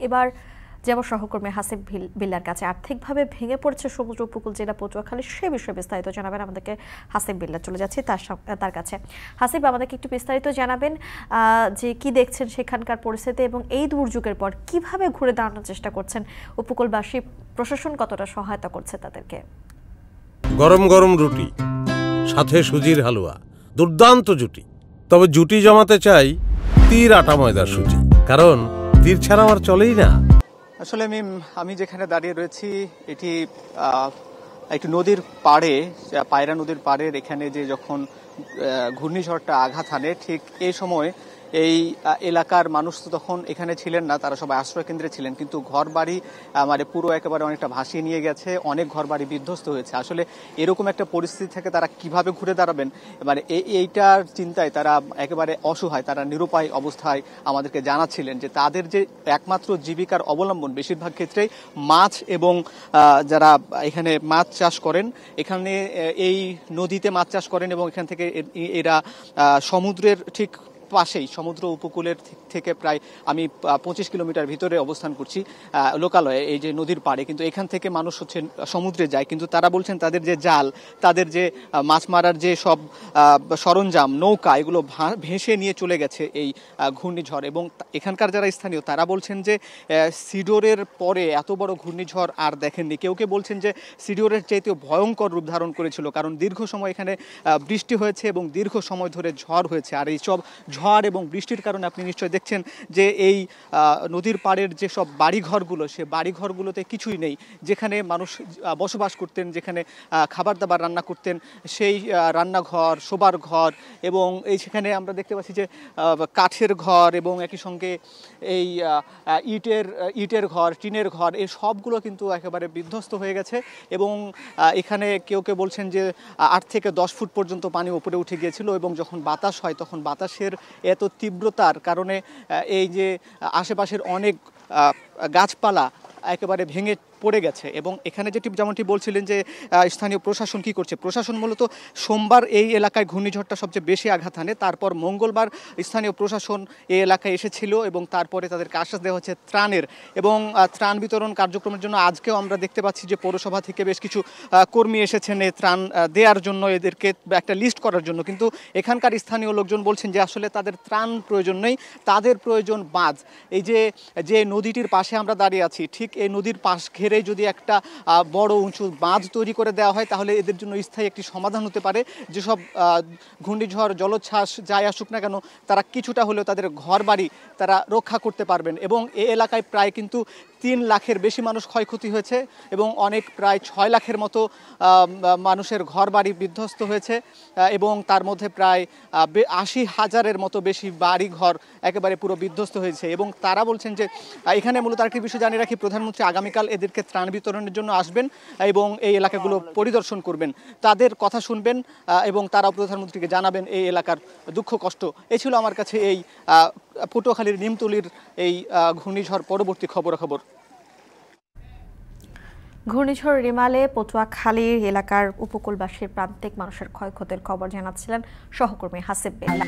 এবার যাব সহকর্মী হাসিব বিল্লার কাছে। আর্থিকভাবে ভেঙে পড়ছে সমুদ্র উপকূল জেলা পটুয়াখালী, সে বিষয়ে বিস্তারিত জানাবেন আমাদেরকে হাসিব বিল্লা। চলে যাচ্ছি তার কাছে। হাসিব, আমাদেরকে একটু বিস্তারিত জানাবেন যে কি দেখছেন সেখানকার পরিস্থিতি এবং এই দুর্যোগের পর কিভাবে ঘুরে দাঁড়ানোর চেষ্টা করছেন উপকূলবাসী, প্রশাসন কতটা সহায়তা করছে তাদেরকে? গরম গরম রুটি, সাথে সুজির হালুয়া, দুর্দান্ত জুটি। তবে জুটি জমাতে চাই তীর আটা ময়দার সুজি, কারণ তীর ছাড়া আমার চলেই না। আসলে আমি যেখানে দাঁড়িয়ে রয়েছি এটি একটি নদীর পাড়ে, পায়রা নদীর পাড়ের এখানে যে যখন ঘূর্ণিঝড়টা আঘাত হানে ঠিক এই সময় এই এলাকার মানুষ তো তখন এখানে ছিলেন না, তারা সবাই আশ্রয় কেন্দ্রে ছিলেন, কিন্তু ঘর বাড়ি মানে পুরো একেবারে অনেকটা ভাসিয়ে নিয়ে গেছে, অনেক ঘর বাড়ি বিধ্বস্ত হয়েছে। আসলে এরকম একটা পরিস্থিতি থেকে তারা কিভাবে ঘুরে দাঁড়াবেন, মানে এইটার চিন্তায় তারা একেবারে অসহায়, তারা নিরুপায় অবস্থায় আমাদেরকে জানাচ্ছিলেন যে তাদের যে একমাত্র জীবিকার অবলম্বন বেশিরভাগ ক্ষেত্রেই মাছ, এবং যারা এখানে মাছ চাষ করেন, এখানে এই নদীতে মাছ চাষ করেন এবং এখান থেকে এরা সমুদ্রের ঠিক পাশেই, সমুদ্র উপকূলের থেকে প্রায় আমি 25 কিলোমিটার ভিতরে অবস্থান করছি লোকালয়ে, এই যে নদীর পাড়ে, কিন্তু এখান থেকে মানুষ হচ্ছে সমুদ্রে যায়। কিন্তু তারা বলছেন তাদের যে জাল, তাদের যে মাছ মারার যে সব সরঞ্জাম, নৌকা, এগুলো ভেসে নিয়ে চলে গেছে এই ঘূর্ণিঝড়। এবং এখানকার যারা স্থানীয় তারা বলছেন যে সিডোরের পরে এত বড় ঘূর্ণিঝড় আর দেখেননি। কেউ কেউ বলছেন যে সিডোরের চাইতেও ভয়ঙ্কর রূপ ধারণ করেছিল, কারণ দীর্ঘ সময় এখানে বৃষ্টি হয়েছে এবং দীর্ঘ সময় ধরে ঝড় হয়েছে। আর এই সব ঝড় এবং বৃষ্টির কারণে আপনি নিশ্চয়ই দেখছেন যে এই নদীর পাড়ের যে সব বাড়িঘরগুলো, সে বাড়িঘরগুলোতে কিছুই নেই। যেখানে মানুষ বসবাস করতেন, যেখানে খাবার দাবার রান্না করতেন, সেই রান্নাঘর, শোবার ঘর, এবং এই সেখানে আমরা দেখতে পাচ্ছি যে কাঠের ঘর এবং একই সঙ্গে এই ইটের ঘর, টিনের ঘর, এই সবগুলো কিন্তু একেবারে বিধ্বস্ত হয়ে গেছে। এবং এখানে কেউ কেউ বলছেন যে 8 থেকে 10 ফুট পর্যন্ত পানি উপরে উঠে গিয়েছিল, এবং যখন বাতাস হয় তখন বাতাসের এত তীব্রতার কারণে এই যে আশেপাশের অনেক গাছপালা একেবারে ভেঙে পড়ে গেছে। এবং এখানে যেমনটি বলছিলেন যে স্থানীয় প্রশাসন কি করছে, প্রশাসন মূলত সোমবার এই এলাকায় ঘূর্ণিঝড়টা সবচেয়ে বেশি আঘাত হানে, তারপর মঙ্গলবার স্থানীয় প্রশাসন এই এলাকায় এসেছিল এবং তারপরে তাদেরকে আশ্বাস দেওয়া হচ্ছে ত্রাণের, এবং ত্রাণ বিতরণ কার্যক্রমের জন্য আজকেও আমরা দেখতে পাচ্ছি যে পৌরসভা থেকে বেশ কিছু কর্মী এসেছেন এই ত্রাণ দেওয়ার জন্য, এদেরকে একটা লিস্ট করার জন্য। কিন্তু এখানকার স্থানীয় লোকজন বলছেন যে আসলে তাদের ত্রাণ প্রয়োজন নেই, তাদের প্রয়োজন বাঁধ। এই যে নদীটির পাশে আমরা দাঁড়িয়ে আছি, ঠিক এই নদীর পাশ ঘেরে যদি একটা বড় উঁচু বাঁধ তৈরি করে দেওয়া হয় তাহলে এদের জন্য স্থায়ী একটি সমাধান হতে পারে। যেসব ঘূর্ণিঝড় জলোচ্ছ্বাস যাই আসুক না কেন, তারা কিছুটা হলেও তাদের ঘর বাড়ি তারা রক্ষা করতে পারবেন। এবং এই এলাকায় প্রায় কিন্তু 3 লাখের বেশি মানুষ ক্ষয়ক্ষতি হয়েছে এবং অনেক প্রায় 6 লাখের মতো মানুষের ঘর বাড়ি বিধ্বস্ত হয়েছে, এবং তার মধ্যে প্রায় 80,000-এর মতো বেশি বাড়ি ঘর একেবারে পুরো বিধ্বস্ত হয়েছে। এবং তারা বলছেন যে এখানে মূলত আরেকটি বিষয় জানিয়ে রাখি, প্রধানমন্ত্রী আগামীকাল এদেরকে ত্রাণ বিতরণের জন্য আসবেন এবং এই এলাকাগুলো পরিদর্শন করবেন, তাদের কথা শুনবেন এবং তারাও প্রধানমন্ত্রীকে জানাবেন এই এলাকার দুঃখ কষ্ট। এই ছিল আমার কাছে এই পটুয়াখালীর নিমতলির এই ঘূর্ণিঝড় পরবর্তী খবরাখবর। ঘূর্ণিঝড় রিমালে পটুয়াখালীর এলাকার উপকূলবাসীর প্রান্তিক মানুষের ক্ষয়ক্ষতির খবর জানাচ্ছিলেন সহকর্মী হাসিব বিল্লাহ।